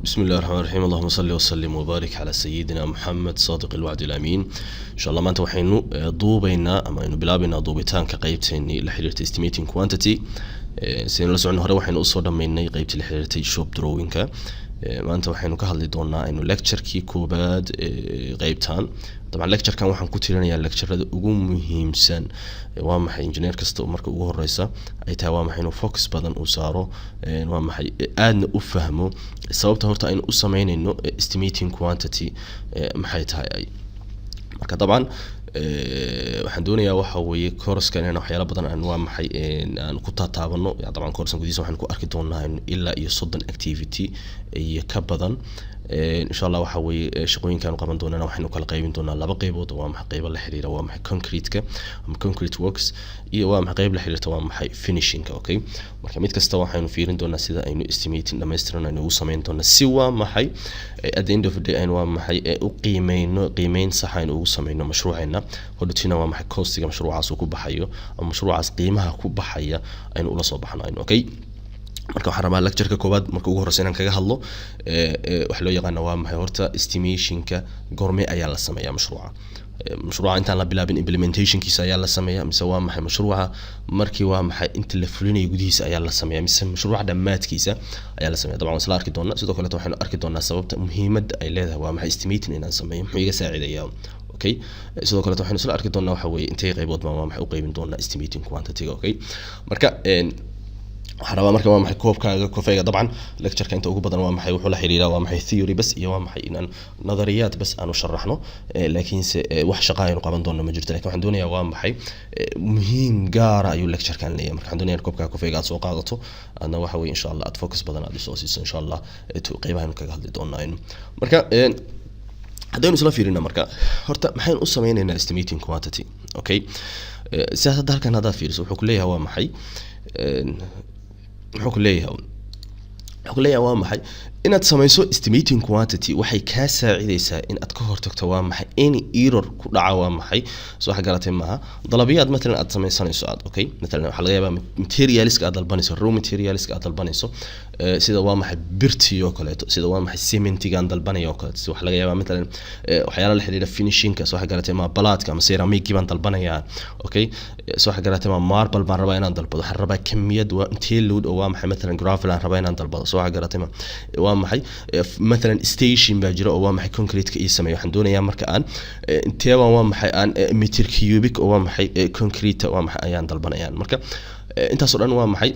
بسم الله الرحمن الرحيم. اللهم صل وسلم وبارك على سيدنا محمد صادق الوعد الأمين. إن شاء الله maanta waxaynu duubaynaa ama aynu bilaabaynaa duubitaanka qaybteennii la xiriirtay estimating quantity. sideen la socono hore waxaynu usoo dhammaynay qaybtii la xiriirtay shop drawingka. maanta waxaynu ka hadli doonaa aynu lecturekii koobaad qaybtan. طبعا lecturekan waxaan ku tirinayaa lecturada ugu muhiimsan waa maxay engineer kasta marka ugu horeysa ay tahay waa maxay inuu focus badan u saaro waa maxay aadna u fahmo sababta horta aynu u sameynayno estimating quantity maxay tahay ay marka طبعا waxaan doonayaa waxa weeye course-kan inaan waxyaalo badan aan waa maxay aan ku taataabano طبعا course-kan gudihiisa waxaan ku arki doonaa ilaa iyo 30 activity iyo ka badan إن شاء الله وحوي شقوين كانوا قبل دونا وحنا كل قيبين دونا لا بقيبود وام قيب الله حريرة وام كونكريت كا كونكريت ووركس وام قيب الله حريرة وام فينيشينج أوكي مركميت كستوا حين فيرين دونا سيدا إنه استيميت لما يسترنا إنه وصمين دونا سوا ما حي at the end of the day إنه وام قيمين صح إنه وصمين مشروعنا هدوتينا وام كوستي مشروع عسو كوب حيو أو مشروع عس قيمها كوب حيا إنه ولا صباحنا إنه أوكي marka waxaan rabaa lectureka koobaad marka ugu horeysa inaan kaga hadlo waxa loo yaqaan waa maxay horta estimationka goorme ayaa la sameeyaa mashruuca intaan la bilaabin implementationkiisa ayaa la sameeyaa mise waa maxay mashruuca markii waa maxay inta la fulinayo gudihiisa ayaa la sameeyaa mise mashruuca dhamaadkiisa ayaa la sameeyaa dabcan isla arki doonaa sidoo kale waxaan arki doonaa sababta muhiimadda ay leedahay waa maxay estimating inaan sameeyo muxuu iga saacidayaa okay sidoo kale waxaan isla arki doonaa waxa weeye intee qaybood waa maxay u qaybin doonaa estimating quantity okay marka حرام مركب waa maxay koobkaaga kofayga dabcan lecture-ka inta ugu badan waa maxay wuxuu la xiriiraa waa maxay theory bas iyo waa maxay inaan nadariyaad bas aanu sharaxno laakiin wax shaqo aynu qaban doono ma jirto laakiin waxaan doonayaa waa maxay muhiim gaar ah ayuu lecture-kan leeyahay marka waxaan doonayaa koobkaaga kofayga aad soo qaadato adna waxa weeye insha Allah aad focus badan aad soo siiso insha Allah qaybahan kaga hadli doonaa marka haddaynu isla fiirino marka horta maxaynu u sameynaynaa estimating quantity okay siyaasadda halkan hadda fiiriso wuxuu ku leeyahay waa maxay wuxuu leeyahay waa maxay inaad samayso estimating quantity waxay ka saacidaysaa in aad ka hortagto waa maxay any error ku dhaca waa maxay soo waxa garatay maaha dalabiyaad mesela aad samaysanayso aad okay mesela waxa laga yaabaa materialska aad dalbanayso raw materialska aad dalbanayso sida waa maxay birtiyo kaleeto sida waa maxay cementiga aan dalbanayo kaleeto sida waxa laga yaabaa mesela waxyaalo la xiriira finishingka soo waxa garatay maaha balaadka ama ceramic baan dalbanayaa okay soo waxa garatay maaha marble baan rabaa inaan dalbado waxaan rabaa kamiyad waa intee load oo waa maxay mesela gravel aan rabaa inaan dalbado soo waxa garatay maaha maxay مثلا station baa oo waa maxay concrete ka sameeyo waxaan doonayaa marka aan inteeba waa maxay aan meter cubic oo waa maxay concrete waa maxay ayaan dalbanayaan marka intaas oo dhan waa maxay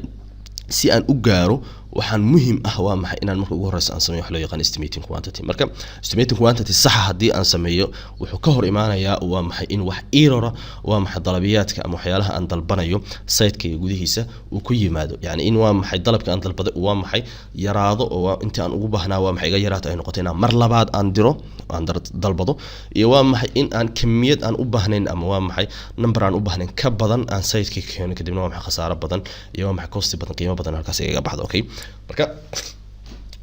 si aan u gaaro waxaan muhiim ah waa maxay inaan marka ugu horeysa aan sameeyo wax loo yaqaan estimating quantity marka estimating quantity sax hadii aan sameeyo wuxuu ka hor imaanayaa waa maxay in wax error waa maxay dalabiyaadka ama waxyaalaha aan dalbanayo site-ka gudihiisa uu ku yimaado yani in waa maxay dalabka aan dalbaday waa maxay yaraado oo inta aan ugu baahnaa waa maxay iga yaraato ay noqoto inaan mar labaad aan diro aan dalbado iyo waa maxay in aan kamiyad aan u baahnayn ama waa maxay number aan u baahnayn ka badan aan site-ka keeno kadibna waa maxay khasaaro badan iyo waa maxay cost badan qiimo badan halkaas iga baxdo okay marka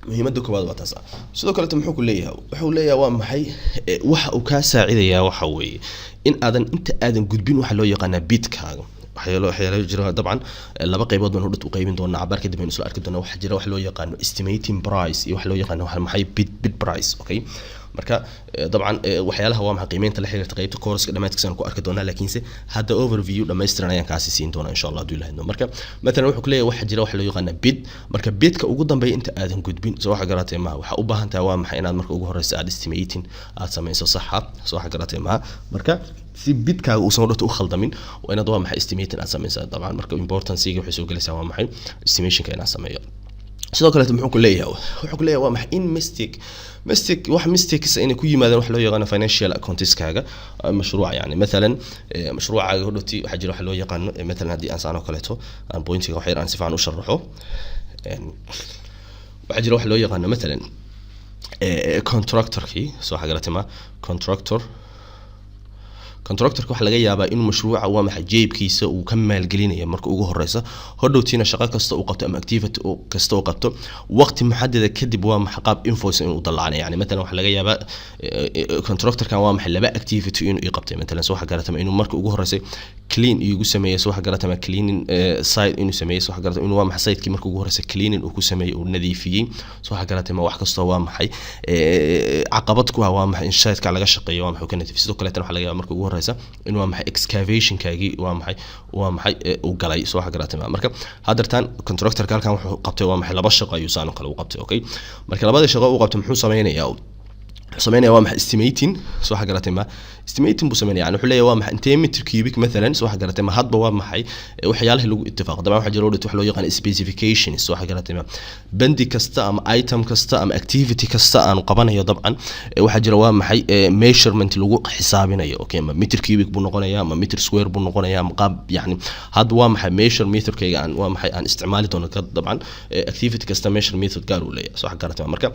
muhiimadda koowaad waa taas sidoo kale wuxuu ku leeyahay waa maxay waxa uu ka saacidayaa waxa weeye in inta aadan gudbin waxa loo yaqaan bitkaaga waxyaalo jira dabcan laba qaybood baan u qaybin doonaa cabaar kadib aynu isla arki doonaa waxa jira wax loo yaqaan estimating price iyo wax loo yaqaan maxay bid price okay marka dabcan waxyaalaha waa maxay qiimeynta la xiriirta qaybta course-ka dhamaadkiisa ku arki doonaa laakiin hadda overview dhameystiran ayaan kaasi siin doonaa insha Allah hadii ilaahayno marka mesela wuxuu ku leeyahay waxa jira wax loo yaqaan bid marka bidka ugu dambeeya inta aadan gudbin soo waxa garatay ma waxa u baahan tahay waa maxay inaad marka ugu horeysa aad estimating aad samayso sax soo waxa garatay ma marka si bidkaaga uu soo dhawto u khaldamin waa inaad waa maxay estimating aad samaysaa dabcan marka importance-ga waxay soo galaysaa waa maxay estimation-ka inaad sameeyo sidoo kale wuxuu ku leeyahay waa maxay in mistakes inay ku yimaadaan wax loo yaqaan financial accounts-kaaga mashruuc yani مثلا mashruucaaga hodhoti waxa jira wax loo yaqaan مثلا hadii aan saano kaleeto aan pointiga wax yar aan si fiican u sharaxo waxa jira wax loo yaqaan مثلا contractor-kii soo xagaratay contractor-ka waxa laga yaabaa inuu mashruuca waa maxay jeebkiisa uu ka maalgelinayo marka ugu horeysa hodhowtiina shaqo kasta uu qabto ama activity kasta uu qabto waqti muxadada kadib waa maxay qaab invoice inuu dalaacay yani mesela waxa laga yaabaa contractor-kan waa maxay laba activity inuu qabtay mesela soo waxa garatay inuu marka ugu horeysa clean igu sameeyay soo xagaratay ma cleaning site inuu sameeyay soo xagaratay inuu waa maxay site-kii markii ugu horreysay cleaning uu ku sameeyay uu nadiifiyay soo xagaratay ma wax kasta waa maxay caqabad ku ah waa maxay in site-ka laga shaqeeyo waa maxay ka nadiifiyay sidoo kale tan waxa laga yaabaa markii ugu horreysay inuu waa maxay excavation kaagi waa maxay uu galay soo xagaratay marka hadartan contractor halkan wuxuu qabtay waa maxay laba shaqo ayuu saan kale u qabtay okay marka labada shaqo uu qabtay muxuu sameeynayaa سمينا وامح استيميتين سو حقرتي ما استيميتين بسمينا يعني وحليه وامح انت متر كيوبيك مثلا سو حقرتي ما هاد وامح وحياله لو اتفاق طبعا waxa jiro wax loo yaqaan specification soo xaqartay ma bandi kasta ama item kasta ama activity kasta aan qabanayo dabcan waxa jira waa maxay measurement lagu xisaabinayo okay ma meter cubic buu noqonayaa ama meter square buu noqonayaa qaab yani had waa maxay measure meter kayga aan waa maxay aan isticmaali doono ka dabcan activity kasta measure method gaar u leeyahay soo xaqartay marka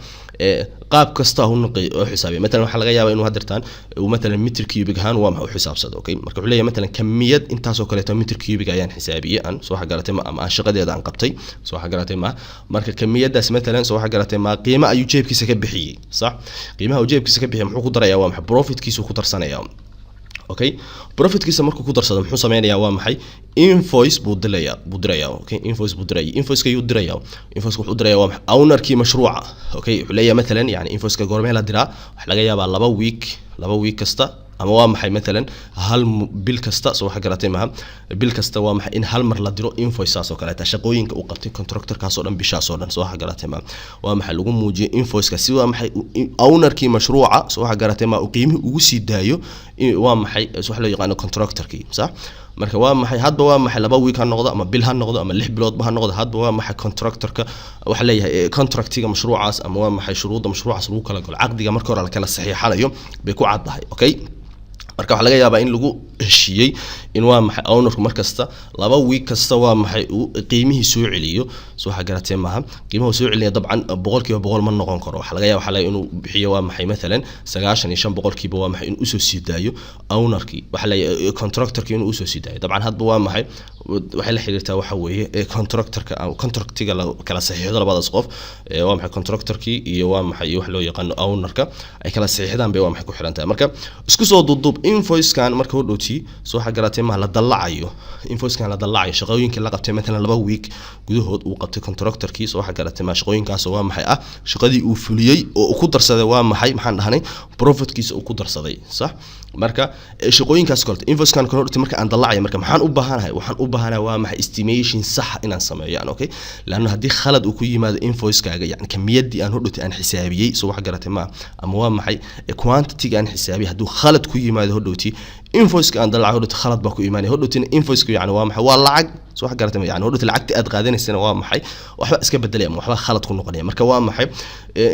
qaab kasta uu noqay حسابي مثلا waxa laga yaabaa inuu hadirtaan uu مثلا meter cubic ahaan waa maxay xisaabsado okay marka wuxuu leeyahay مثلا kamiyad intaas oo kale meter cubic ayaan xisaabiyay aan soo xagaratay ma ama shaqadeeda aan qabtay soo xagaratay ma marka kamiyadaas مثلا soo xagaratay ma qiimo ayuu jeebkiisa ka bixiyay sax qiimaha uu jeebkiisa ka bixiyay muxuu ku darayaa waa maxay profitkiisa ku darsanayaa okay profitkiisa markuu ku darsado muxuu sameeyaa waa maxay invoice buu dirayaa okay invoice ayuu dirayaa invoice wuxuu dirayaa waa maxay ownerkii mashruuca okay wuxuu leeyahay مثلا yani invoice ka goormee la diraa wax laga yaabaa laba week kasta ama waa maxay مثلا hal bil kasta soo xagaratay ma bil kasta waa maxay in hal mar la diro invoice saas oo kale ta shaqooyinka uu qabtay contractor kaas oo dhan bishaas oo dhan soo xagaratay ma waa maxay lagu muujiyo invoice ka si waa maxay ownerkii mashruuca soo xagaratay ma qiimihii ugu sii daayo waa maxay wax loo yaqaan contractorkii sax marka waa maxay hadba waa maxay laba week ha noqdo ama bil ha noqdo ama 6 bilood ba ha noqdo hadba waa maxay contractorka waxa leeyahay contractiga mashruucaas ama waa maxay shuruuda mashruucaas lagu kala galo aqdiga marka hore la kala saxiixanayo bay ku caddahay okay marka waxa laga yaabaa in lagu heshiiyay in waa maxay ownerku markasta laba week kasta waa maxay uu qiimihii soo celiyo soo xagaratay maaha qiimaha soo celiyo dabcan 100% ma noqon karo waxa laga yaabaa inuu bixiyo waa maxay مثلا 95% waa maxay in uu soo sidaayo ownerkii waxa la contractorkii inuu soo sidaayo dabcan hadba waa maxay waxay la xiriirtaa waxa weeye contractorka ama contractiga la kala saxiixdo labadaas qof waa maxay contractorkii iyo waa maxay wax loo yaqaan ownerka ay kala saxiixdaan bay waa maxay ku xirantahay marka isku soo duudub invoice kan marka uu dhowti soo xagaratay ma la dalacayo invoice kan la dalacayo shaqooyinka la qabtay مثلا laba week gudahood uu qabtay contractorkii soo xagaratay ma shaqooyinkaas waa maxay ah shaqadii uu fuliyay oo ku darsaday waa maxay maxaan dhahnay profitkiisa uu ku darsaday sax marka shaqooyinkaas kale invoice kan kale marka aan dalacay marka maxaan u baahanahay waa maxay estimation sax inaan sameeyo okay laana hadii khalad uu ku yimaado invoice kaaga yani kamiyadii aan hodhotay aan xisaabiyay soo wax garatay ma ama waa maxay quantity aan xisaabiyay haduu khalad ku yimaado hodhoti invoice aan dalacay hodhoti khalad ba ku iimaanay hodhotina invoice yani waa maxay waa lacag soo wax garatay yani hodhoti lacagta aad qaadanaysana waa maxay waxba iska bedelay ama waxba khalad ku noqonaya marka waa maxay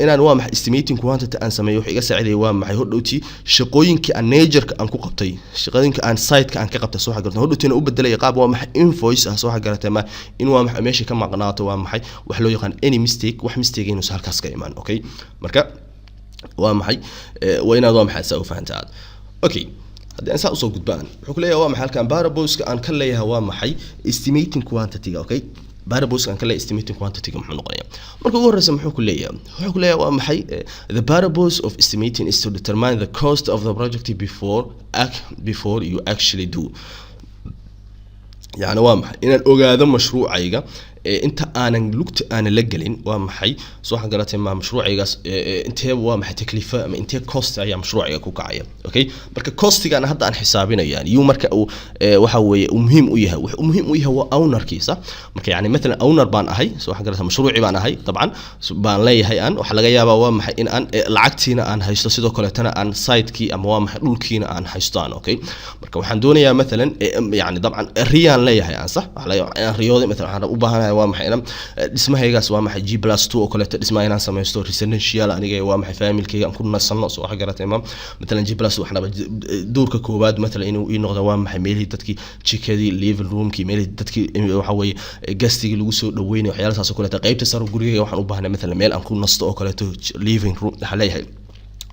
inaan waa maxay estimating quantity aan sameeyo wax iga saaciday waa maxay hodhoti shaqooyinka aan najerka aan ku qabtay shaqooyinka aan site-ka aan ka qabtay soo wax garatay hodhotina u bedelay qaab waa maxay invoice ah soo wax garatay ma in waa maxay meesha ka maqnaato waa maxay wax loo yaqaan any mistake wax mistake inuu halkaas ka imaan okay marka waa maxay waa inaad waa maxay saa u fahantaa okay hadii aan saa usoo gudbaan wuxuu ku leeyahay waa maxay halkan variables-ka aan ka leeyahay waa maxay estimating quantity okay variables-ka aan ka leeyahay estimating quantity muxuu noqonayaa marka ugu horeysa muxuu ku leeyahay waa maxay the variables of estimating is to determine the cost of the project before you actually do يعني waa maxay inaan ogaado mashruucayga inta aanan lugta aan la galin waa maxay soo xagaratay ma mashruucaygaas intee waa maxay taklifa ama intee cost ayaa mashruucayga ku kacaya okay marka costiga hadda aan xisaabinayaan iyo marka uu waxa weeye muhiim u yahay waa ownerkiisa marka yani مثلا owner baan ahay soo xagaratay mashruuci baan ahay dabcan baan leeyahay aan waxa laga yaabaa waa maxay in aan lacagtiina aan haysto sidoo kale tana aan site-kii ama waa maxay dhulkiina aan haystaan okay marka waxaan doonayaa مثلا yani dabcan riyaan leeyahay aan sax waxa laga yaabaa riyooda مثلا waxaan u baahanahay waa maxay dhismahaygaas waa maxay G+2 oo kale dhismaha inaan sameesto residential aniga waa maxay family-kayga aan ku nasano soo xagaratay مثلا G+ waxna doorka koobaad مثلا inuu ii noqdo waa maxay meelihii dadkii jikadii living room-kii meelihii dadkii waxa weeye guest-igi lagu soo dhaweynay waxyaalahaas oo kale qaybta sar gurigayga waxaan u baahanahay مثلا meel aan ku nasto oo kale living room waxa leeyahay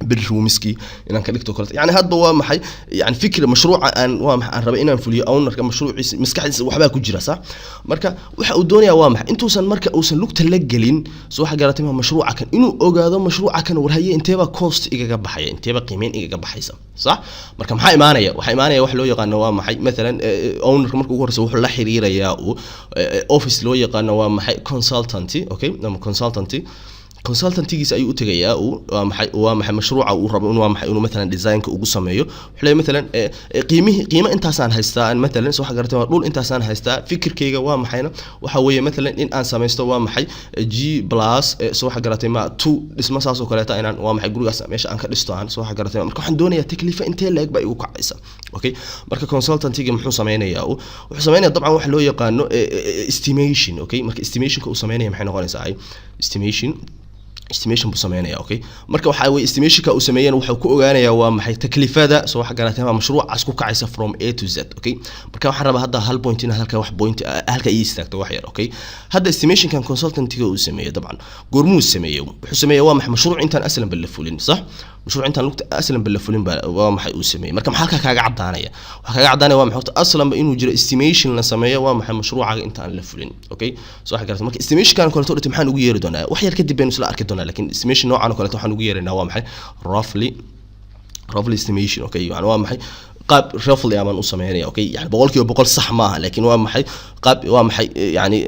بالرومسكي إن كان دكتور كله يعني هذا هو محي يعني فكرة مشروع أن وامح ربنا فلي أو نرك مشروع مسكح وحبا كجرا صح مركا وح الدنيا وامح أنتوا سن مركا أو سن لوك تلقلين سو حاجة راتمها مشروع كان إنه أجا مشروع كان ورهي أنت بقى كوست إيجا بحياة أنت بقى قيمين إيجا بحيسة صح مركا محي مانيا وحي مانيا وح لو يقان وامحي مثلا أو نرك مركا ورث وح لا حرير يا أو أوفيس لو يقان وامحي كونسلتانتي أوكي نعم كونسلتانتي consultantigiisa ayuu u tagayaa waa maxay mashruuca uu rabo inuu maxay inuu مثلا design-ka ugu sameeyo wuxuu مثلا qiimo intaasaan haystaa aan مثلا soo xagartay waa dhul intaasaan haystaa fikirkeyga waa maxayna waxa weeye مثلا in aan sameysto waa maxay G+ soo xagartay ma 2 dhisma saas oo kaleeta inaan waa maxay gurigaas meesha aan ka dhisto aan soo xagartay marka waxaan doonayaa taklifa intee leeg ba igu kacaysa okay marka consultantiga muxuu sameynayaa wuxuu sameynayaa dabcan wax loo yaqaano estimation okay marka estimationka uu sameynaya maxay noqonaysaa estimation buu sameeynaya okay marka waxa way estimationka uu sameeyeen wuxuu ku ogaanayaa waa maxay taklifada soo wax garatay mashruucaas ku kacaysa from A to Z okay marka waxaan rabaa hadda hal point in halka wax point halka ay istaagto wax yar okay hadda estimation kan consultantiga uu sameeyay dabcan goormuu sameeyay wuxuu sameeyay waa maxay mashruuc intaan aslan bal fulin صح mashruuc intaan lugta aslan bal fulin waa maxay uu sameeyay marka maxaa kaaga cadaanaya waxa kaaga cadaanaya waa maxay aslan ba inuu jiro estimation la sameeyo waa maxay mashruuca intaan la fulin okay soo wax garatay marka estimation kan kale too maxaan ugu yeeri doonaa wax yar kadib baynu isla arki لكن estimation نوعا كله waxaan ugu yeeranaa waa maxay roughly estimation okay yani waa maxay qaab roughly aman u sameeynaa okay yani boqolkiiba boqol sax ma aha laakiin waa maxay qaab waa maxay yani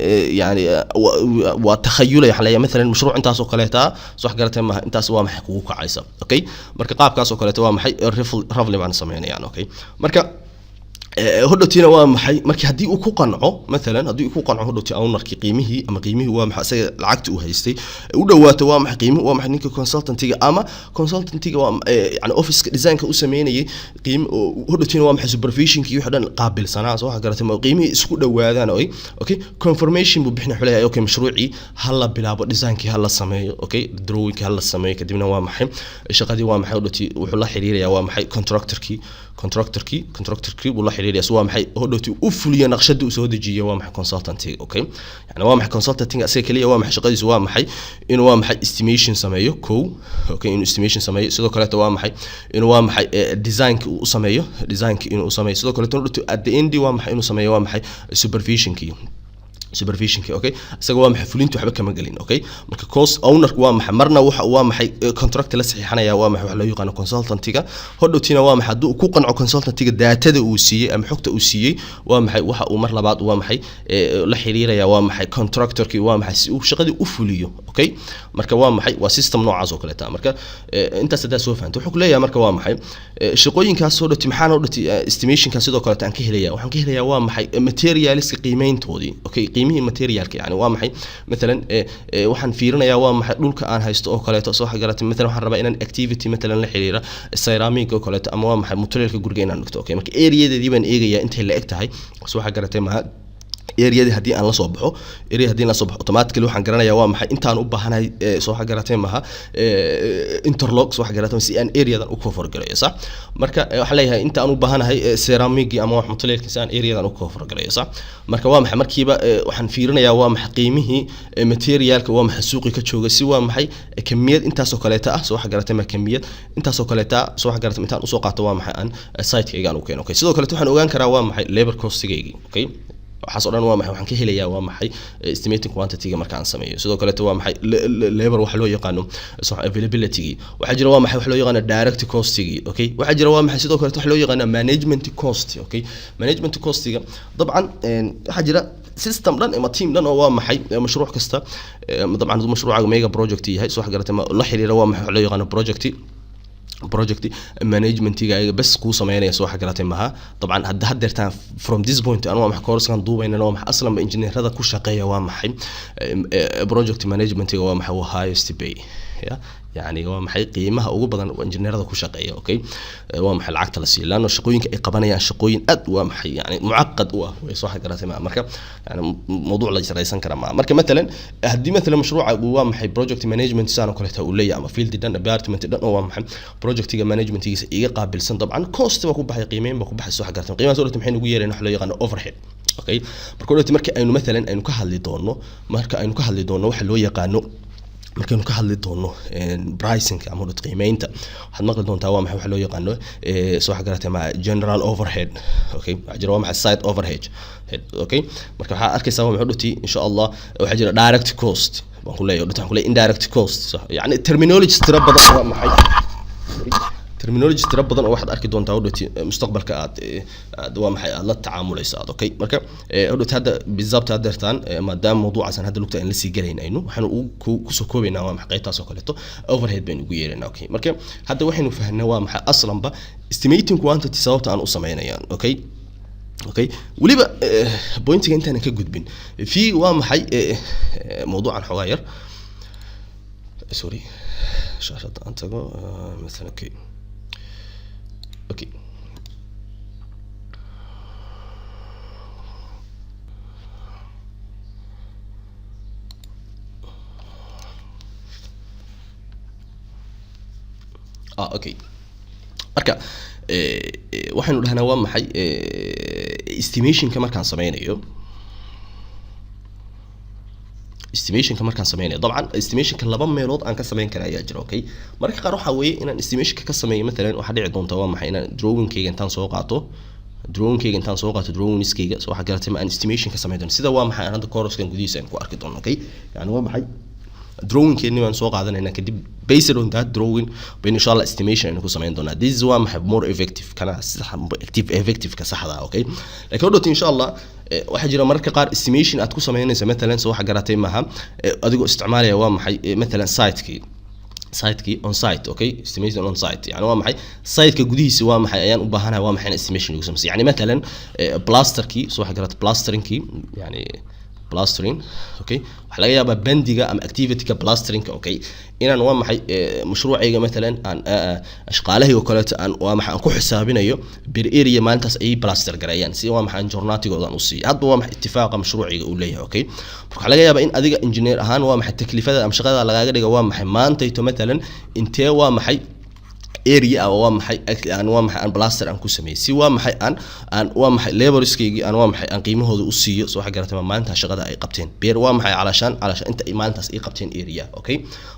waa takhayul yani مثلا mashruuc intaas oo kaleeta soo xagaratay ma intaas waa maxay kugu kacaysa okay marka qaabkaas oo kaleeta waa maxay roughly baan sameeynaa okay marka هدوتينا وامحي مركي هدي أكو قنعه مثلا هدي أكو قنعه هدوتي أو نركي قيمه وامح سي العقد وهيستي ودوات وامح قيمه وامح نيك كونسلتنت تيجي أما كونسلتنت تيجي يعني أوفيس ديزاين كأسميني قيم هدوتينا وامح سوبرفيشن كي يحدن قابل صناعة صح قالت ما قيمه اسكو دوات أنا أوكي كونفرميشن ببحنا حلها أوكي مشروعي هلا بلعب ديزاين كي هلا سمي أوكي دروينج كي هلا سمي كدينا وامح شقدي وامح هدوتي وحلا حرير يا وامح كونتراكتور كي والله حريري سواء محي هدوتي أفلي نقشد وسودجية وامح كونسلتنتي أوكي يعني وامح كونسلتنتي أسيكلية وامح شقدي سواء محي إنه وامح استيميشن سمايه كو أوكي إنه استيميشن سمايه سيدو كلاته وامح إنه وامح ديزاين سمايه ديزاين إنه سمايه سيدو كلاته هدوتي أدي وامح إنه سمايه وامح سوبرفيشن كي supervision كي اوكي اسغو waa maxay fulintu waxba kama galin okay marka cost owner waa maxay marna waa maxay contract la saxiixanaya waa maxay wax loo yaqaan consultantiga hodhowtina waa maxay haduu ku qanco consultantiga daatada uu siiyay ama xogta uu siiyay waa maxay waxa uu mar labaad waa maxay la xiriiraya waa maxay contractorki waa maxay si uu shaqadii u fuliyo okay marka waa maxay waa system noocaas oo kale taa marka inta sadaa soo fahanto wuxuu leeyahay marka waa maxay shaqooyinkaas hodhowti maxaan hodhowti estimation ka sidoo kale taan ka helaya waxaan ka helaya waa maxay materials qiimeyntoodii okay qiimihii materialka yani waa maxay مثلا waxaan fiirinayaa waa maxay dhulka aan haysto oo kaleeto soo xagaratay مثلا waxaan rabaa inaan activity مثلا la xiriira ceramic oo kaleeto ama waa maxay materialka guriga inaan dhigto okay marka area-deedii baan eegayaa intay la eg tahay soo xagaratay ma area hadii aan la soo baxo area hadii la soo baxo automatically waxaan garanayaa waa maxay intaan u baahanahay soo xagaratay maha interlock soo xagaratay si aan area-dan u cover gareeyo sax marka waxa leeyahay inta aan u baahanahay ceramic ama wax materialka si aan area-dan u cover gareeyo sax marka waa maxay markiiba waxaan fiirinayaa waa maxay qiimihii materialka waa maxay suuqi ka jooga si waa maxay kamiyad intaas oo kaleeta ah soo xagaratay ma kamiyad intaas oo kaleeta soo xagaratay intaan u soo qaato waa maxay aan site-kayga aan u keeno okay sidoo kale waxaan ogaan karaa waa maxay labor cost-gayga okay waxaas oo dhan waa maxay waxaan ka helayaa waa maxay estimating quantity-ga marka aan sameeyo sidoo kale waa maxay labor waxa loo yaqaano availability waxa jira waa maxay wax loo yaqaan direct cost-gi okay waxa jira waa maxay sidoo kale wax loo yaqaan management cost okay management cost-ga dabcan waxa jira system dhan ama team dhan oo waa maxay mashruuc kasta dabcan mashruuca mega project yahay soo xagaratay la xiriira waa maxay wax loo yaqaan project management iga bas ku sameeynaya soo xagaratay maha dabcan haddeertaan from this point anu wax course kan duubayna wax aslan ba engineerada ku shaqeeya waa maxay project management iga waa maxay highest pay يعني waa maxay qiimaha ugu badan oo engineerada ku shaqeeya okay waa maxay lacagta la siiyo laano shaqooyinka ay qabanayaan shaqooyin aad waa maxay yani muaqqad u ah way soo xagaratay marka yani mawduuc la jaraysan kara marka مثلا hadii مثلا mashruuca waa maxay project management saan kale taa u leeyahay ama field dan department dan waa maxay projectiga managementigiisa iga qaabilsan dabcan cost ba ku baxay qiimeyn ba ku baxay soo xagaratay qiimaha soo maxay ugu yeereen wax loo yaqaan overhead okay marka aynu مثلا aynu ka hadli doono waxa loo yaqaano markaynu ka hadli doono pricing ama qiimeynta waxaad maqli doontaa waa maxay waxa loo yaqaano soo xagaratay ma general overhead okay waxa jira waa maxay site overhead okay marka waxa arkaysaa waa maxay dhoti insha Allah waxa jira direct cost baan ku leeyahay dhoti waxaan ku leeyahay indirect cost yani terminology tira badan waa maxay terminology tira badan oo waxaad arki doontaa dhoti mustaqbalka aad waa maxay aad la tacaamulaysaa okay marka dhoti hadda بالضبط hadeertaan maadaama mawduucaas hadda lugta in la sii galeynayno waxaan ku soo koobaynaa waa maxay qaybtaas oo kaleeto overhead baynu ugu yeeranaa okay marka hadda waxaynu fahanaa waa maxay aslanba estimating quantity sababta aan u sameynayaan okay okay waliba pointiga intaan ka gudbin fi waa maxay mawduucan xogaa yar sorry shaashada aan tago مثلا okay okay okay marka waxaanu dhahnaa waa maxay estimation ka markaan sameynayo طبعا estimation ka laba meelood aan ka sameyn karaa ayaa jira okay marka qaar waxa weeye inaan estimation ka sameeyo mesela waxa dhici doonta waa maxay inaan drawing-kayga intaan soo qaato drawing-kayga soo waxa garatay ma aan estimation ka sameeyo sida waa maxay aan hadda course-kan gudihiisa aan ku arki doono okay yani waa maxay drawing-keeni waan soo qaadanayna kadib based on that drawing bay insha Allah estimation aan ku sameyn doonaa this is waa maxay more effective kana effective ka saxda okay laakiin hadda insha Allah waxa jira mararka qaar estimation aad ku sameynayso mesela soo waxa garatay maaha adigoo isticmaalaya waa maxay mesela site-ki on site okay estimation on site yani waa maxay site-ka gudihiisa waa maxay ayaan u baahanahay waa maxay estimation lagu sameeyo yani mesela plaster-ki soo waxa garatay plastering-ki yani plastering okay waxa laga yaabaa bandiga ama activity-ka plastering okay inaan waa maxay mashruucayga mesela aan ashqaalahayga kale aan waa maxay aan ku xisaabinayo bir area maalintaas ay plaster gareeyaan si waa maxay journaatigoodan u sii hadba waa maxay ittifaaqa mashruuciga uu leeyahay okay waxa laga yaabaa in adiga engineer ahaan waa maxay taklifada ama shaqada lagaaga dhigo waa maxay maanta ito mesela intee waa maxay area waa maxay aan waa maxay aan plaster aan ku sameeyay si waa maxay aan waa maxay laborskaygi aan waa maxay aan qiimahooda u siiyo soo waxa garatay maalinta shaqada ay qabteen beer waa maxay calashan inta ay maalintaas ay qabteen area okay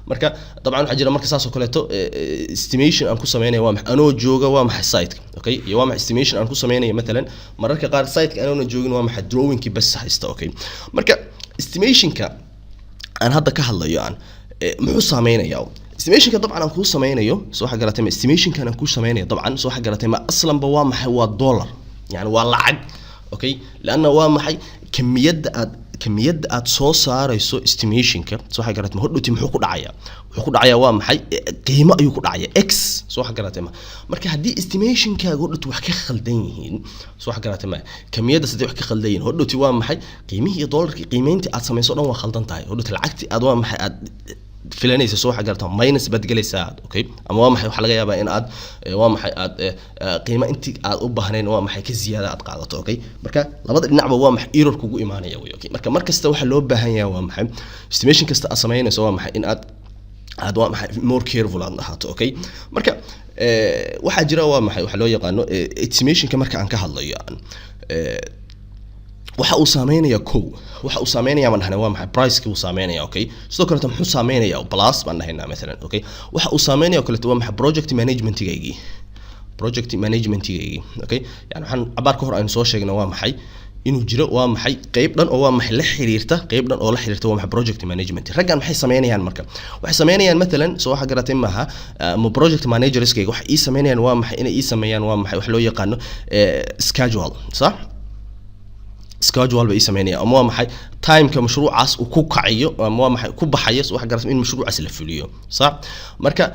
marka dabcan waxa jira marka saas oo kaleeto estimation aan ku sameeyay waa maxay anoo jooga waa maxay site okay iyo waa maxay estimation aan ku sameeyay mesela mararka qaar site ka anoo joogin waa maxay drawing-ki bas haysta okay marka estimation-ka aan hadda ka hadlayo aan muxuu saameynayaa estimation ka dabcan aan ku sameynayo soo waxa garatay estimation kan aan ku sameynayo dabcan soo waxa garatay ma aslanba waa maxay waa dollar yani waa lacag okay laana waa maxay kamiyada aad soo saarayso estimation ka soo waxa garatay ma hodhoti muxuu ku dhacaya waa maxay qiimo ayuu ku dhacaya x soo waxa garatay ma marka hadii estimation ka hodhoti wax ka khaldan yihiin soo waxa garatay ma kamiyada sidii wax ka khaldan yihiin hodhoti waa maxay qiimihii dollarkii qiimeyntii aad sameyso dhan waa khaldan tahay hodhoti lacagtii aad waa maxay aad filanaysa soo waxa gartaa minus bad galaysaa okay ama waa maxay waxa laga yaabaa in aad waa maxay aad qiimo intii aad u baahneen waa maxay ka ziyaada aad qaadato okay marka labada dhinacba waa maxay error kugu imaanaya way okay marka markasta waxa loo baahan yahay waa maxay estimation kasta aad sameynayso waa maxay in aad waa maxay more careful aad ahaato okay marka waxa jira waa maxay waxa loo yaqaano estimation ka marka aan ka hadlayo aan waxa uu sameeynaya waxa uu sameeynaya man waa maxay price-ki uu sameeynaya okay sidoo kale muxuu sameeynaya plus baan dhahaynaa mesela okay waxa uu sameeynaya kale waa maxay project management-gaygi okay yani waxaan abaar ka hor aan soo sheegnay waa maxay inuu jiro waa maxay qayb dhan oo waa maxay la xiriirta waa maxay project management raggan maxay sameeynayaan marka waxay sameeynayaan mesela soo waxa garatay maaha project managers-kayga waxa ay sameeynayaan waa maxay inay sameeyaan waa maxay wax loo yaqaano schedule صح schedule bay sameynayaan ama waa maxay time-ka mashruucaas uu ku kaciyo ama waa maxay ku baxayo wax garan in mashruucaas la fuliyo sax marka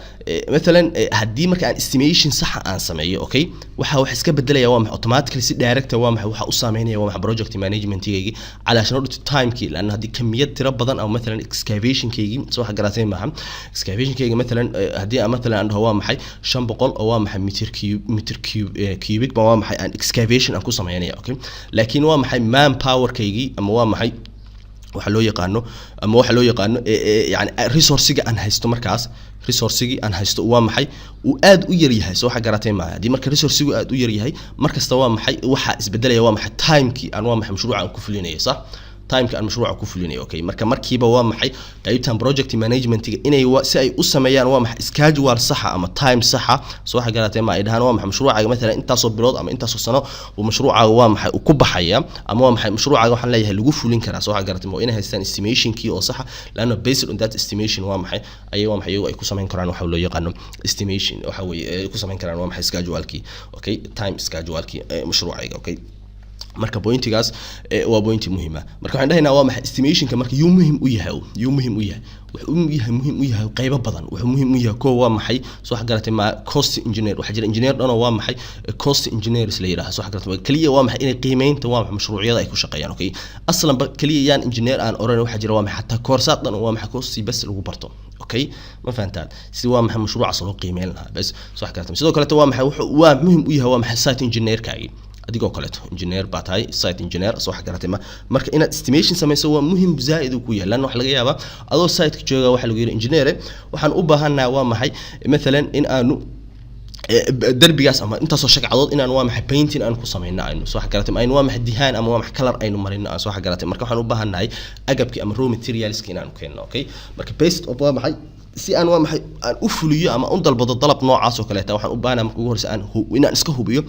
mesela hadii marka aan estimation sax aan sameeyo okay waxa iska bedelaya waa maxay automatically si direct waa maxay waxa u sameynaya waa maxay project management-kaygi علشان ودت time-ki لأن هذه كمية ترى بدن أو مثلا excavation-kaygi سو wax garatay maaha excavation-kaygi مثلا hadii مثلا عنده waa maxay 5 boqol oo waa maxay meter cubic ba waa maxay aan excavation aan ku sameeynaya okay laakiin waa maxay man power-kaygi ama waa maxay waxa loo yaqaano yani resource-ga aan haysto markaas resource-gi aan haysto waa maxay uu aad u yar yahay soo waxa garatay ma hadii marka resource-gu aad u yar yahay markasta waa maxay waxa isbedelaya waa maxay time-ki aan waa maxay mashruuca aan ku fulinayay sax time ka mashruuca ku fulinayo okay markiiba waa maxay qaybtan project management inay si ay u sameeyaan waa maxay schedule sax ama time sax soo waxa garatay ma ay dhahan waa maxay mashruuca mesela inta soo bilood ama inta soo sano oo mashruuca waa maxay ku baxaya ama waa maxay mashruuca waxaan leeyahay lagu fulin karaa soo waxa garatay ma inay haystaan estimation kii oo sax laana based on that estimation waa maxay ay ku sameyn karaan waxa loo yaqaan estimation waxa way ku sameyn karaan waa maxay schedule kii okay time schedule kii mashruuca okay marka pointigaas waa point muhiim ah marka waxaan dhahaynaa waa maxay estimation ka marka muhiim u yahay muhiim u yahay qaybo badan wuxuu muhiim u yahay koo waa maxay soo wax garatay ma cost engineer waxa jira engineer dhan waa maxay cost engineers la yiraahdo soo wax garatay kaliya waa maxay inay qiimeynta waa maxay mashruucyada ay ku shaqeeyaan okay aslan ba kaliya yaan engineer aan oran waxa jira waa maxay hatta course dhan waa maxay course bas lagu barto okay ma fahantaan si waa maxay mashruuca soo qiimeyn lahaa bas soo wax garatay sidoo kale waa maxay waa muhiim u yahay waa maxay site engineer kaagi adigoo kaleeto engineer baa tahay site engineer soo wax garatay marka inaad estimation samayso waa muhiim zaid ku yahay wax laga yaaba adoo site ka jooga waxa lagu yiri engineer waxaan u baahanaa waa maxay midalan in aanu darbigaas ama inta soo shaqadood inaan waa maxay painting aan ku sameeyna aynu soo wax garatay aynu waa maxay design ama waa maxay color aynu marina soo wax garatay marka waxaan u baahanahay agabki ama raw materials inaan keenno okay marka based on waa maxay si aan waa maxay aan u fuliyo ama u dalbado dalab noocaas oo kale waxaan u baahanaa marka ugu horeysa inaan iska hubiyo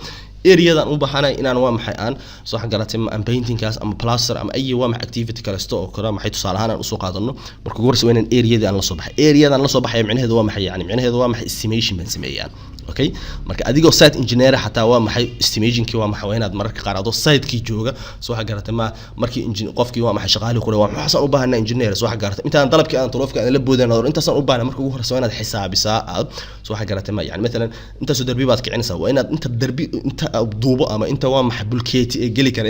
area-dan u baahanay inaan waa maxay aan soo wax garatay ama painting-kaas ama plaster ama ay waa maxay activity kale oo kale maxay tusaale ahaan aan u soo qaadano marka ugu horeysa inaan area-dan la soo baxay area-dan la soo baxay macnaheedu waa maxay yani macnaheedu waa maxay estimation ban sameeyaan okay marka adigoo site engineer hataa waa maxay estimation-kii waa maxay inaad mararka qaar adoo site-kii jooga soo wax garatay ma markii qofkii waa maxay shaqaale ku waa maxay u baahanaa engineer soo wax garatay intaan dalabkii aan tolofka aan la boodana intaasaan u baahanaa marka ugu horeysa inaad xisaabisaa aad soo wax garatay ma yani mesela inta soo darbi baad kicinaysaa waa inaad inta darbi inta duubo ama inta waa maxay bulkeeti ee gali kara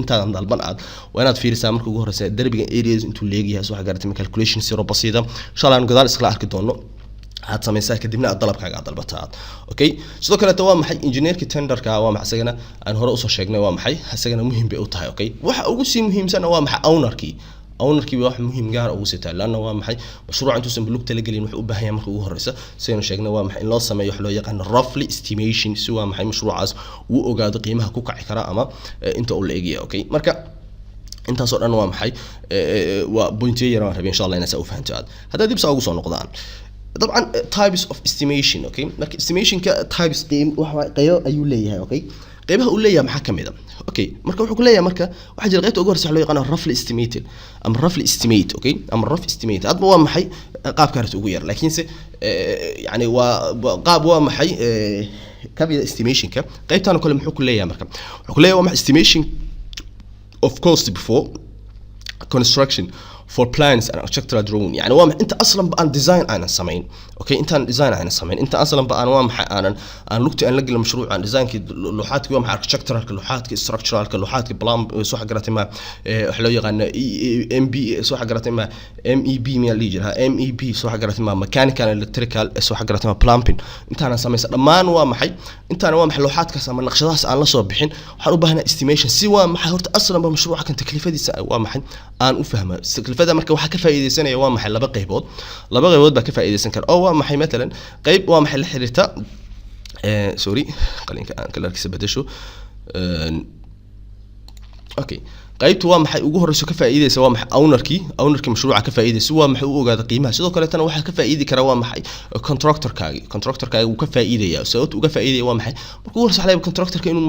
intaadan dalban aad waa inaad fiirisaa marka ugu horeysa darbiga areas intuu leeyahay soo wax garatay calculation si robasida inshallah aan gadaal iskala arki doono had samaysaa kadibna aad dalabkaaga dalbataa okay sidoo kale waa maxay engineerka tenderka waa maxay asagana aan hore u soo sheegnay waa maxay asagana muhiim bay u tahay okay waxa ugu sii muhiimsan waa maxay ownerkii wax muhiim gaar ugu sitaa laana waa maxay mashruuc intuu san bulugta la galin wuxuu u baahan yahay marka ugu horeysa saynu sheegnay waa maxay in loo sameeyo wax loo yaqaan roughly estimation si waa maxay mashruucaas uu ogaado qiimaha ku kaci kara ama inta uu leeyahay okay marka intaas oo dhan waa maxay waa point yar aan rabay inshallah inaan soo fahanto hada dib soo ugu soo noqdaan طبعا types of estimation okay marka estimation ka types waxa qayo ayuu leeyahay okay qaybaha uu leeyahay maxaa kamid ah okay marka wuxuu ku leeyahay marka waxa jira qaybta ugu horeysa loo yaqaan roughly estimated ama roughly estimate okay ama rough estimate hadba waa maxay qaab kaarta ugu yar laakiin se yani waa qaab waa maxay kamid estimation ka qaybtan kale muxuu ku leeyahay marka wuxuu ku leeyahay waa maxay estimation of cost before construction for plans and architectural drawing يعني waa inta aslan ba aan design aan sameyn okay intaan design aan sameyn inta aslan ba aan waa maxay aan lugti aan la galay mashruucan design-ki luuxaadki waa maxay architectural luuxaadki structural luuxaadki plan soo xagaratay ma wax loo yaqaan MB soo xagaratay ma MEB ma liijira MEB soo xagaratay ma mechanical electrical soo xagaratay ma plumbing intaan aan sameeyay dhamaan waa maxay intaan waa maxay luuxaadkaas ama naqshadahaas aan la soo bixin waxaan u baahnaa estimation si waa maxay horta aslan ba mashruuca kan taklifadiisa waa maxay aan u fahmo fada marka waxa ka faa'iideysanaya waa maxay laba qaybood baa ka faa'iideysan kara oo waa maxay midalan qayb waa maxay la xiriirta sorry qalinka aan kalarkiisa bedesho okay qaybtu waa maxay ugu horeyso ka faa'iideysa waa maxay ownerkii mashruuca ka faa'iideysa waa maxay u ogaada qiimaha sidoo kale tan waxa ka faa'iidi kara waa maxay contractor-kaaga uu ka faa'iidaya sababta uu ka faa'iidaya waa maxay marka ugu horeysa xalay contractor-ka inuu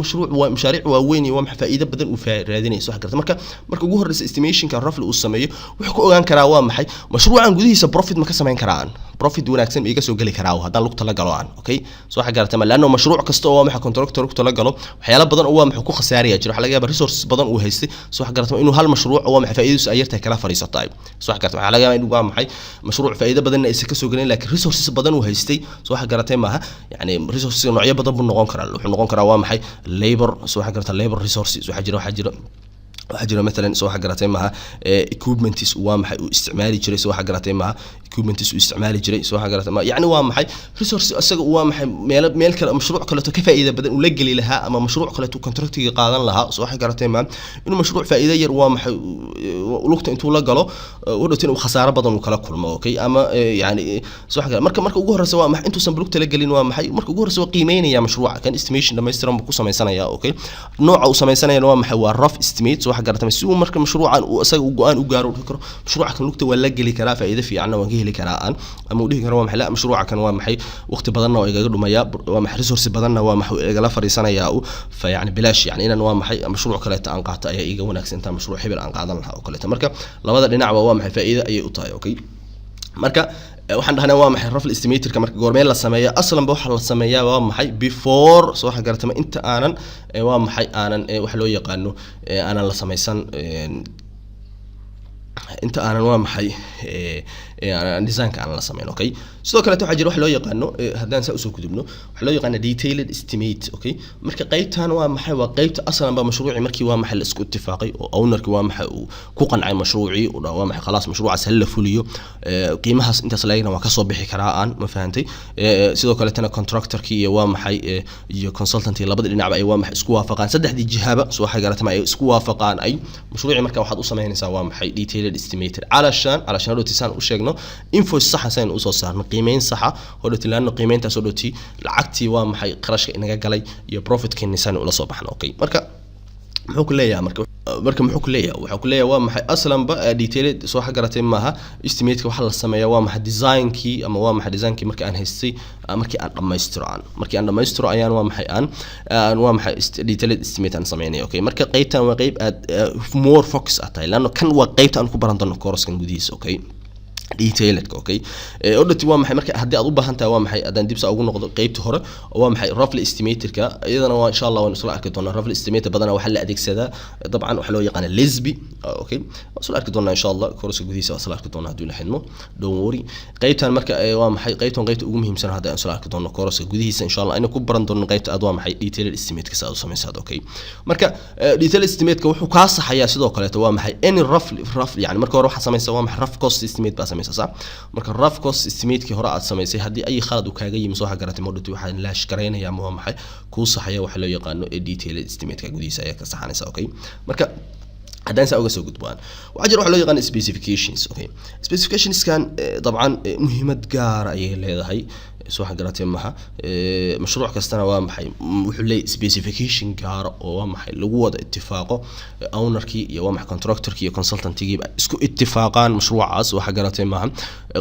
mashaariic waaweyn iyo waa maxay faa'iido badan uu raadinayso wax karta marka ugu horeysa estimation-ka roughly uu sameeyo wuxuu ku ogaan karaa waa maxay mashruucan gudihiisa profit ma ka sameyn karaan profit wanaagsan iga soo gali karaa haddaan lugta la galo aan okay soo waxa gaartay laano mashruuc kasta oo waa maxay contractor ku tala galo waxyaalo badan oo waa maxay ku khasaariya jiro waxa laga yaabaa resources badan uu haystay soo wax gaartay inuu hal mashruuc oo maxay faa'iido ay yartahay kala fariisatay soo wax gaartay waxa laga yaabaa inuu waa maxay mashruuc faa'iido badan ay ka soo galin laakiin resources badan uu haystay soo wax gaartay maaha yani resources noocyo badan buu noqon karaa wuxuu noqon karaa waa maxay labor soo wax gaartay labor resources waxa jira مثلا soo xagaratay maaha equipments waa maxay uu isticmaali jiray soo xagaratay maaha equipments uu isticmaali jiray soo xagaratay maaha yani waa maxay resources asaga waa maxay meel kale mashruuc kale oo ka faa'iido badan uu la gali lahaa ama mashruuc kale oo contractiga qaadan lahaa soo xagaratay maaha inuu mashruuc faa'iido yar waa maxay lugta intuu la galo wadootin uu khasaaro badan uu kala kulmo okay ama yani soo xagaratay marka ugu horeysa waa maxay intuu san lugta la galin waa maxay marka ugu horeysa waa qiimeynaya mashruuca kan estimation dhameystiran ku sameysanaya okay nooca uu sameysanaya waa maxay waa rough estimate soo waxa garatay si uu marka mashruucan uu asaga u go'aan u gaaro karo mashruuca kan lugta waa la gali karaa faa'iido fiican waan ka heli karaa aan ama u dhihi karo waa maxay la mashruuca kan waa maxay waqti badan oo igaga dhumaya waa maxay resource badan waa maxay igala fariisanaya oo fa yani bilaash yani inaan waa maxay mashruuc kale aan qaato ayaa iga wanaagsan inta mashruuc hebel aan qaadan lahaa oo kale marka labada dhinac waa maxay faa'iido ayay u tahay okay marka waxaan dhahnaa waa maxay rafle estimatorka marka goormeen la sameeyo aslan ba waxa la sameeyaa waa maxay before soo waxa garatay inta aanan waa maxay aanan wax loo yaqaano aanan la samaysan inta aanan waa maxay design ka aan la sameeyo okay sidoo kale waxa jira wax loo yaqaano hadaan saa usoo gudubno wax loo yaqaano detailed estimate okay marka qaybtan waa maxay waa qaybta aslan ba mashruuci markii waa maxay la isku ittifaaqay oo ownerki waa maxay uu ku qancay mashruuci oo waa maxay khalaas mashruucaas hal la fuliyo qiimahaas intaas laagna waa ka soo bixi karaa aan ma fahantay sidoo kale tan contractorki iyo waa maxay iyo consultancy labada dhinacba ay waa maxay isku waafaqaan saddexdii jihaba soo waxa garatay ay isku waafaqaan ay mashruuci marka waxaad u sameynaysaa waa maxay detailed estimator علشان روتيسان u sheegno invoice sax ah saynu u soo saarno qiimeyn sax ah oo dhatilaano qiimeyntaas oo dhoti lacagtii waa maxay qarashka inaga galay iyo profit keenaysan ula soo baxno okay marka muxuu ku leeyahay marka muxuu ku leeyahay waxa ku leeyahay waa maxay aslan ba detailed soo xagaratay maaha estimate waxa la sameeyaa waa maxay design-kii ama waa maxay design-kii markii aan haystay markii aan dhamaystiro ayaan waa maxay aan waa maxay detailed estimate aan sameeynay okay marka qaybtan waa qayb aad more focus ah tahay laano kan waa qaybta aan ku baran doono course-kan gudihiisa okay detailed okay odati waa maxay marka hadii aad u baahan tahay waa maxay adan dibsa ugu noqdo qaybta hore waa maxay rafle estimatorka iyadana waa insha Allah waan isla arki doonaa rafle estimator badana waxa la adeegsadaa dabcan waxa loo yaqaan lesbi okay isla arki doonaa insha Allah course gudihiisa isla arki doonaa hadii la xidmo don't worry qaybtan marka waa maxay qaybta ugu muhiimsan hadda isla arki doonaa course gudihiisa insha Allah inuu ku baran doono qaybta aad waa maxay detailed estimate ka saad u sameeysaad okay marka detailed estimate ka wuxuu ka saxayaa sidoo kale waa maxay any rafle yani marka hore waxa sameeysaa waa maxay rough cost estimate ba marka rough cost estimate ki hore aad sameysay hadii ay khalad u kaaga yimid soo garatay modulti waxa la shaqareynaya ama maxay ku saxaya waxa loo yaqaano detailed estimate ka gudihiisa ayaa ka saxanaysa okay marka hadaan saa uga soo gudbaan waxa jira waxa loo yaqaan specifications okay specifications kan dabcan muhiimad gaar ah ay leedahay soo garatay maha mashruuc kastana waa maxay wuxuu leeyahay specification gaar oo waa maxay lagu wada ittifaaqo ownerkii iyo waa maxay contractorkii iyo consultantkii isku ittifaaqaan mashruucaas waxa garatay maha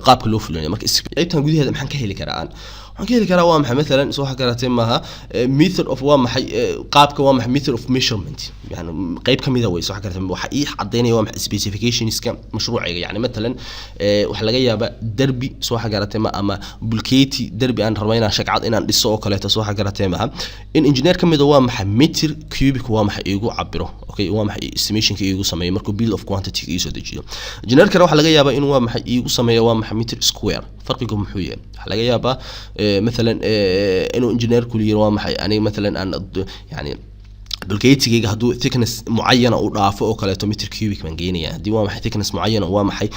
qaabka loo fulinayo marka qaybtan gudaheeda maxaan ka heli karaa waxaan ka heli karaa waa maxay مثلا soo garatay maha method of waa maxay qaabka waa maxay method of measurement yani qayb kamid ah way soo garatay waxa ii cadeynaya waa maxay specificationska mashruuciga yani مثلا waxa laga yaabaa darbi soo garatay ma ama bulkeeti darbi aan rabaa inaan shaqad inaan dhiso oo kale soo garatay maha in engineer kamid waa maxay meter cubic waa maxay igu cabiro okay waa maxay estimationka igu sameeyo markuu bill of quantity igu soo dejiyo engineer kale waxa laga yaabaa inuu waa maxay igu sameeyo waa maxay meter square farqigu muxuu yahay waxa laga yaabaa مثلا انه انجينير كلير waa maxay aniga مثلا aan yani bulkeetiga haduu thickness muayana u dhaafo oo kale meter cubic man geenaya hadii waa maxay thickness muayana waa maxay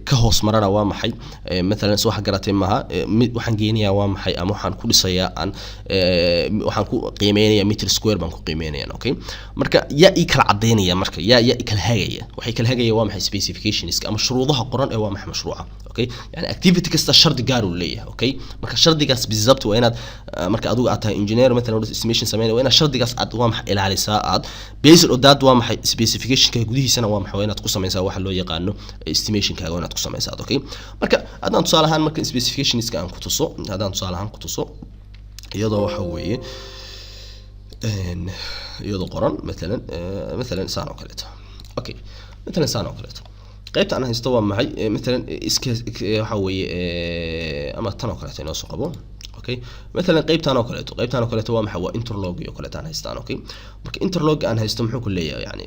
ka hoos marana waa maxay مثلا soo garatay maha waxaan geenayaa waa maxay ama waxaan ku dhisayaa aan waxaan ku qiimeynaya meter square baan ku qiimeynaya okay marka yaa i kala cadeynaya marka yaa i kala hagaya waxay kala hagaya waa maxay specifications ama shuruudaha qoran ee waa maxay mashruuca okay yani activity kasta shardi gaar uu leeyahay okay marka shardigaas bizabt waa inaad marka adigu aad tahay engineer مثلا estimation sameeyay waa inaad shardigaas aad waa maxay ilaalisaa based on that waa maxay specification ka gudihiisana waa maxay inaad ku sameeysaa waxa loo yaqaano estimation ka inaad ku sameeysaa okay marka hadaan tusaale ahaan marka specifications ka aan ku tuso hadaan tusaale ahaan ku tuso iyadoo waxa weeye iyadoo qoran مثلا saan oo kale okay مثلا saan oo kale qaybta aan haysto waa maxay مثلا iska waxa weeye ama tan oo kale inoo soo qabo okay مثلا qaybtan oo kale waa maxay waa interlog iyo kale aan haystaan okay marka interlog aan haysto muxuu ku leeyahay yani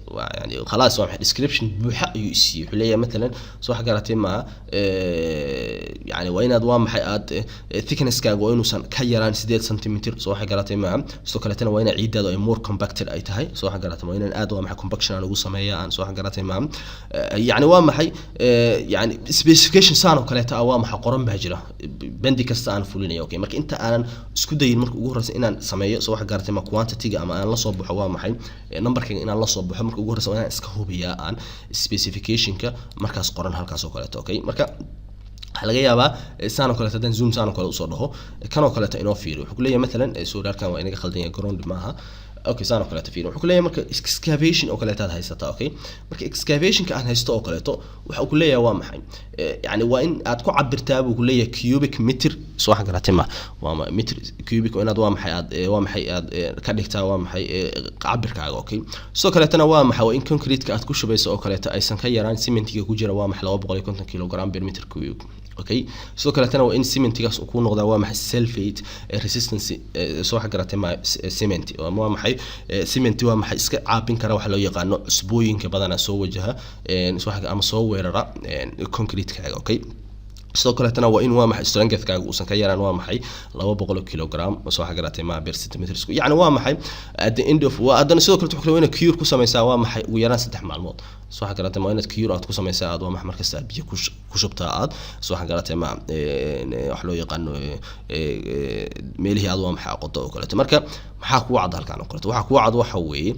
خلاص waa maxay description buuxa ayuu isii wuxuu leeyahay مثلا soo garatay ma yani waa inaad waa maxay aad thickness kaaga waa inuusan ka yaraan 8 cm soo garatay ma soo kale tan waa ina ciidada ay more compacted ay tahay soo garatay waa inaan aad waa maxay compaction aan ugu sameeyaa aan soo garatay ma yani waa maxay yani specification saan oo kale waa maxay qoran baa jira bandi kasta aan fulinayo okay marka inta aan isku dayin marka ugu horeysa inaan sameeyo soo wax gaartay ma quantity-ga ama aan la soo baxo waa maxay numberka inaan la soo baxo marka ugu horeysa inaan iska hubiyaa aan specification-ka markaas qoran halkaas oo kale okay marka waxa laga yaabaa saan oo kale hadan zoom saan oo kale u soo dhaho kan oo kale inoo fiiriyo wuxuu leeyahay مثلا suurarkan waa inaga khaldan yahay ground maaha okay saan oo kale tafiin wuxuu ku leeyahay marka excavation oo kale taad haysata okay marka excavation ka aan haysto oo kale to waxa ku leeyahay waa maxay yani waa in aad ku cabirtaa buu ku leeyahay cubic meter soo waxa garatay ma waa meter cubic oo inaad waa maxay aad ka dhigtaa waa maxay cabirkaaga okay soo kale tana waa maxay in concrete ka aad ku shubayso oo kale ta aysan ka yaraan cementiga ku jira waa maxay 250 kg per meter cubic okay sidoo kale tana waa in cementigaas uu ku noqdaa waa maxay sulfate resistance soo waxa garatay ma cement waa maxay cement waa maxay iska caabin kara waxa loo yaqaano cusbooyinka badana soo wajaha soo waxa ama soo weerara concrete kaaga okay sidoo kale tana waa in waa maxay strength kaaga uusan ka yaraan waa maxay 200 kg soo waxa garatay ma per centimeter square yani waa maxay at the end of waa adana sidoo kale wuxuu leeyahay cure ku sameeysaa waa maxay ugu yaraan 3 maalmood soo waxa garatay ma inaad cure aad ku sameeysaa aad waa maxay markaas aad biyo ku shubtaa aad soo waxa garatay ma wax loo yaqaano meelihii aad waa maxay qodo oo kale marka maxaa ku wacd halkaan oo kale waxa ku wacd waxa weeye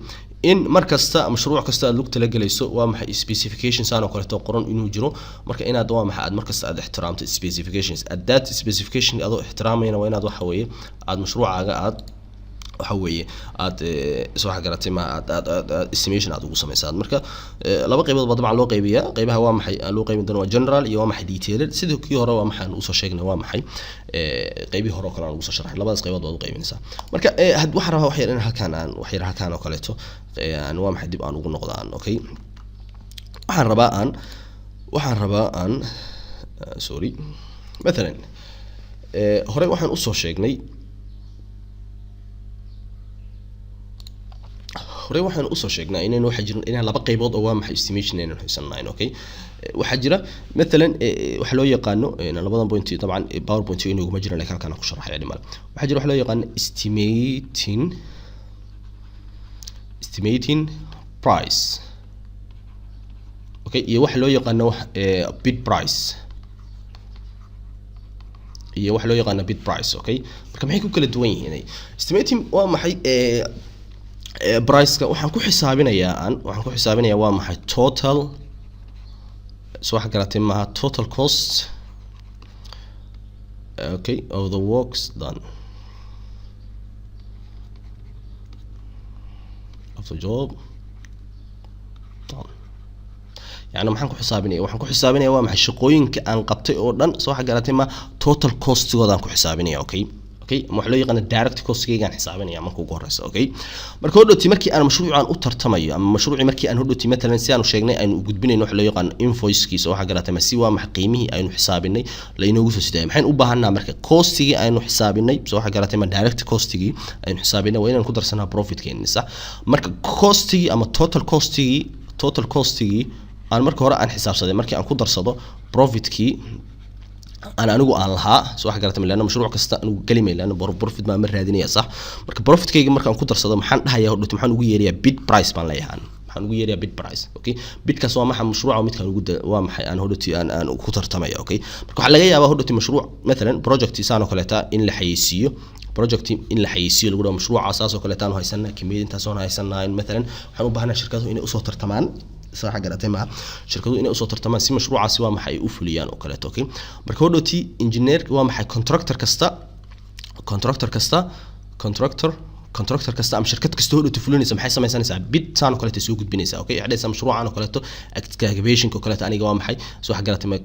in markasta mashruuc kasta aad lugta la galayso waa maxay specifications aan oo kale qoran inuu jiro marka inaad waa maxay aad markasta aad ixtiraamto specifications that specification aad ixtiraamayna waa inaad waxa weeye aad mashruucaaga aad waxa weeye aad soo waxa garatay ma aad estimation aad ugu sameeysaa marka laba qaybood baa dabcan loo qaybiyaa qaybaha waa maxay loo qaybin doona waa general iyo waa maxay detailed sidoo kii hore waa maxay u soo sheegnay waa maxay qaybihi hore oo kale aan ugu soo sharaxay labadaas qaybood baad u qaybinaysaa marka waxaan rabaa wax yar in halkaan oo kaleeto aan waa maxay dib aan ugu noqdaan okay waxaan rabaa aan sorry مثلا hore waxaan u soo sheegnay hore waxaan u soo sheegnay inaynu waxa jirno inaan laba qaybood oo waa maxay estimation inaynu xisaabnayno okay waxa jira مثلا waxa loo yaqaano labadan point طبعا PowerPoint inuu ma jiraan halkaan ku sharaxay dhimal waxa jira waxa loo yaqaan estimating price okay iyo waxa loo yaqaano bid price iyo waxa loo yaqaano bid price okay marka maxay ku kala duwan yihiin estimating waa maxay price ka waxaan ku xisaabinayaa waa maxay total soo waxa garatay ma total cost okay of the works done of the job done يعني waxaan ku xisaabinayaa waa maxay shaqooyinka aan qabtay oo dhan soo waxa garatay ma total cost goodan ku xisaabinayaa okay waxa loo yaqaan direct cost geegan xisaabinaya marka ugu horeysa okay marka hodoti markii aan mashruucan u tartamayo ama mashruuci markii aan hodoti mesela si aan sheegnay aynu gudbinayno waxa loo yaqaan invoice kiisa waxa garatay ma si waa maxay qiimihii aynu xisaabinay la inoogu soo siday maxaan u baahanaa marka costigii aynu xisaabinay soo waxa garatay ma direct costigii aynu xisaabinay waa inaan ku darsanaa profit keenna sax marka costigii ama total costigii aan marka hore aan xisaabsaday markii aan ku darsado profitkii أنا lahaa soo wax garatay leena mashruuc kasta anigu galimay leena profit ma raadinaya sax marka profit kayga marka aan ku darsado maxaan dhahayaa hodhoti maxaan ugu yeeriyaa bid price baan leeyahay maxaan ugu yeeriyaa bid price okay bidkaas waa maxay mashruuca midkaan ugu waa maxay aan hodhoti aan ku tartamaya okay marka waxa laga yaabaa hodhoti mashruuc مثلا project isaan oo kale taa in la xayeysiiyo lagu dhaw mashruuca asaas oo kale taan haysanaa kimid intaas oo haysanaa مثلا waxaan u baahnaa shirkadu inay u soo tartamaan صراحة قرأتها مع شركة إنه أصلا ترتمان سي مشروع سوا محي أوفليان أو كله أوكي مركو دوتي إنجنير ومحي كونتراكتور كستا أم شركة كستو دو تفلوني سمحي سما سنة بيت سانو كله تسوق بنيسا أوكي عدد سام مشروع عنو كله اكتكافيشن كله أنا جوا محي سو حاجة قرأتها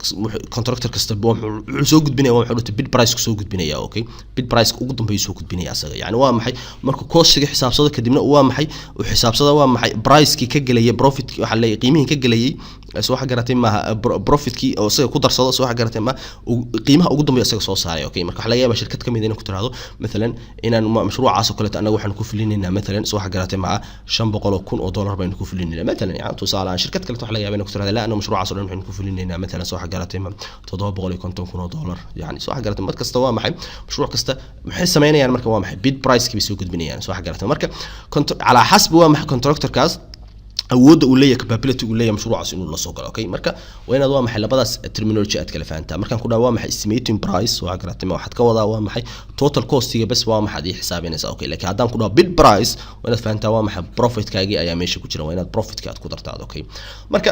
كونتراكتور كستا بوم سوق بنيا وم حلوت بيت برايس سوق بنيا أوكي بيت برايس أقدم بيسوق بنيا أصلا يعني وام محي مركو كوست حساب صدق كدمنا وام محي وحساب صدق وام محي برايس كي كجليه بروفيت وحلي قيمه كجليه سو حاجة قرأتها مع بروفيت كي أو سو قدر صدق سو حاجة قرأتها مع قيمها أقدم بيسوق صوص عليه أوكي مركو حلي يا شركة كم يدينا كتر هذا مثلا إن مشروع عاصو كله أنا waxaan ku filinayna مثلا soo wax garatay ma 500,000 oo dollar baan ku filinayna مثلا يعني tusaale shirkad kale wax laga yaabaa inuu ku tiraahdo la ana mashruucaas oo dhan waxaan ku filinayna مثلا soo wax garatay ma 750,000 oo dollar yani soo wax garatay mid kasta waa maxay mashruuc kasta maxay sameynayaan marka waa maxay bid price kii soo gudbinayaan soo wax garatay marka ala xasb waa maxay contractor kaas awood uu leeyahay capability uu leeyahay mashruucaas inuu la soo galo okay marka waa inaad waa maxay labadaas terminology aad kala fahantaa markaan ku dhaw waa maxay estimating price waa garatay ma waxaad ka wadaa waa maxay total costiga bas waa maxay ay xisaabinaysaa okay laakiin haddaan ku dhaw bid price waa inaad fahantaa waa maxay profit kaagi ayaa meesha ku jira waa inaad profit ka aad ku dartaa okay marka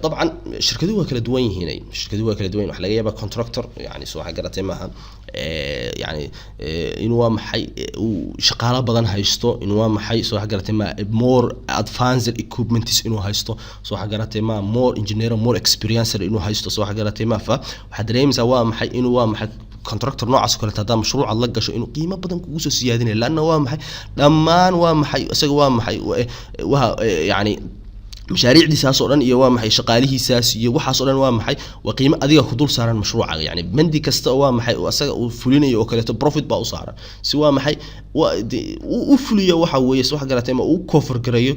طبعا شركدوها kala duwan yihiin shirkaduhu kala duwan waxa laga yaabaa contractor yani soo xagaratay maaha yani inuu waa maxay uu shaqaale badan haysto inuu waa maxay soo xagaratay ma more advanced equipments inuu haysto soo xagaratay ma more engineer more experienced inuu haysto soo xagaratay ma fa waxa dareemaysaa waa maxay inuu waa maxay contractor noocaas kale tada mashruuc la gasho inuu qiimo badan kugu soo siyaadinay laana waa maxay dhamaan waa maxay isaga waa maxay waa yani مشاريعdiisaas oo dhan iyo waa maxay shaqaalihiisaas iyo waxaas oo dhan waa maxay waa qiimo adiga ku dul saaran mashruuca yani mandi kasta waa maxay asaga uu fulinayo oo kale profit baa u saaran si waa maxay uu fuliyo waxa weeye soo xagaratay ma uu cover gareeyo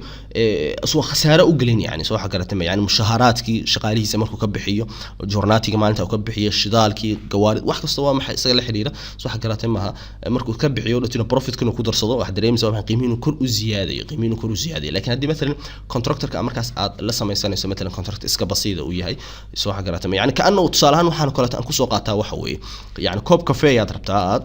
soo khasaare u galin yani soo xagaratay ma yani mushaharaadkii shaqaalihiisa markuu ka bixiyo joornaatiga maalinta uu ka bixiyo shidaalkii gawaarid wax kasta waa maxay isaga la xiriira soo xagaratay ma markuu ka bixiyo dhintuna profit kana ku darsado wax dareemaysa waa qiimihiinu kor u ziyaadayo laakiin hadii mesela contractor-ka aad la samaysanayso مثلا contract iska basiida uu yahay soo xagaratay yani kaanna tusaalahan waxaan kale aan ku soo qaataa waxa weeye yani koob kafee aad rabtaa aad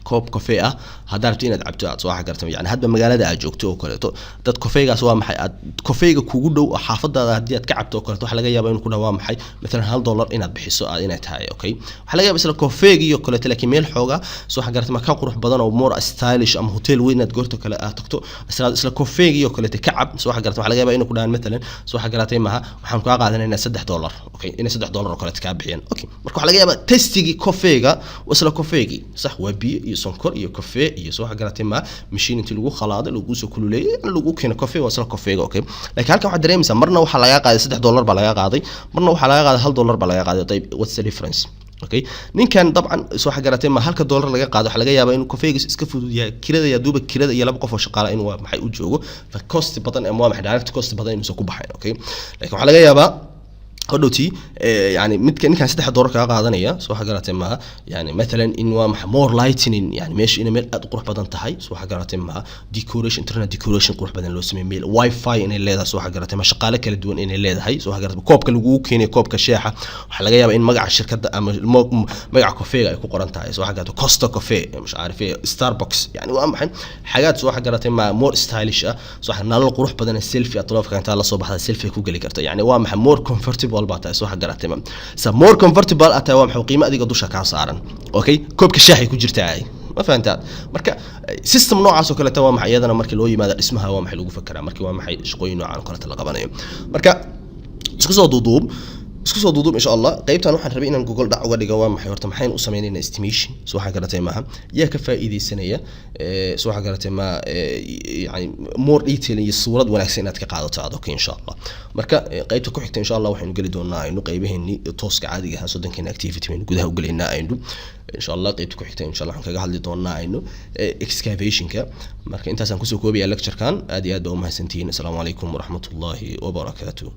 koob kafee ah hadaa rabto inaad cabto aad soo xagartay yani hadba magaalada aad joogto oo kaleeto dad kafeegaas waa maxay aad kafeega kugu dhow xaafadaada hadii aad ka cabto oo kaleeto waxa laga yaabaa inuu ku dhaw waa maxay مثلا $1 inaad bixiso aad inay tahay okay waxa laga yaabaa isla kafeega iyo kaleeto laakiin meel xooga soo xagartay ma ka qurux badan oo more stylish ama hotel weyn aad goorto kale aad tagto isla kafeega iyo kaleeto ka cab soo xagartay waxa laga yaabaa inuu ku dhahan مثلا soo xagartay ma waxaan ka qaadanaynaa $3 okay in $3 oo kaleeto ka bixiyaan okay marka waxa laga yaabaa testigi kafeega isla kafeegi sax waa biyo iyo sonkor iyo kafee iyo soo xagaratay ma machine intii lagu khalaaday lagu soo kululeeyay lagu keeno kafee wasla kafeega okay laakiin halka waxa dareemaysaa marna waxa laga qaaday $3 baa laga qaaday marna waxa laga qaaday $1 baa laga qaaday طيب what's the difference okay ninkan dabcan soo xagaratay ma halka $1 laga qaado waxa laga yaabaa inuu kafeega iska fudud yahay kirada ya duuba kirada iyo laba qof oo shaqaale inuu maxay u joogo fa cost badan ama maxay direct cost badan inuu soo ku baxay okay laakiin waxa laga yaabaa قدوتي يعني متكن كان سدح دور كا قادنيا سو حقراتين ما يعني مثلا ان وا مور لايتنين يعني ماشي ان ميل اد قروح بدن تahay سو حقراتين ما ديكوريشن انترنت ديكوريشن قروح بدن لو سمي ميل واي فاي ان leedahay سو حقراتين ما shaqaale kala duwan in leedahay سو حقراتين koobka lagu keenay koobka sheexa waxa laga yaabaa in magaca shirkadda ama magaca kafeega ay ku qoran tahay soo xaqato Costa Cafe مش عارف Starbucks يعني waa maxay xagaad soo xaqarateen ma more stylish ah soo xanaal qurux badan selfie atlofka inta la soo baxda selfie ku gali karto يعني waa maxay more comfortable balbata soo xagaratay sa more comfortable ata waa maxay qiimo adiga dusha ka saaran okay koobka shaahi ku jirtaa ma fahantaa marka system noocaas oo kale waa maxay iyadana markii loo yimaado dhismaha waa maxay lagu fakiraa markii waa maxay shaqooyin noocan kale la qabanayo marka isku soo duuduub insha Allah qaybtan waxaan rabay inaan Google dhac uga dhigo waa maxay horta maxay u sameeynaa estimation soo xagaratay maaha yaa ka faa'iideysanaya soo xagaratay ma yani more detail iyo suurad wanaagsan inaad ka qaadato aad okay insha Allah marka qaybta ku xigta insha Allah waxaan gali doonaa inuu qaybaheeni tooska caadiga ah sodankeena activity weyn gudaha u galeynaa aynu insha Allah qaybta ku xigta insha Allah waxaan kaga hadli doonaa aynu excavation ka marka intaas aan ku soo koobiyaa lecture kan aad iyo aad u mahadsantiin assalamu alaykum wa rahmatullahi wa barakatuh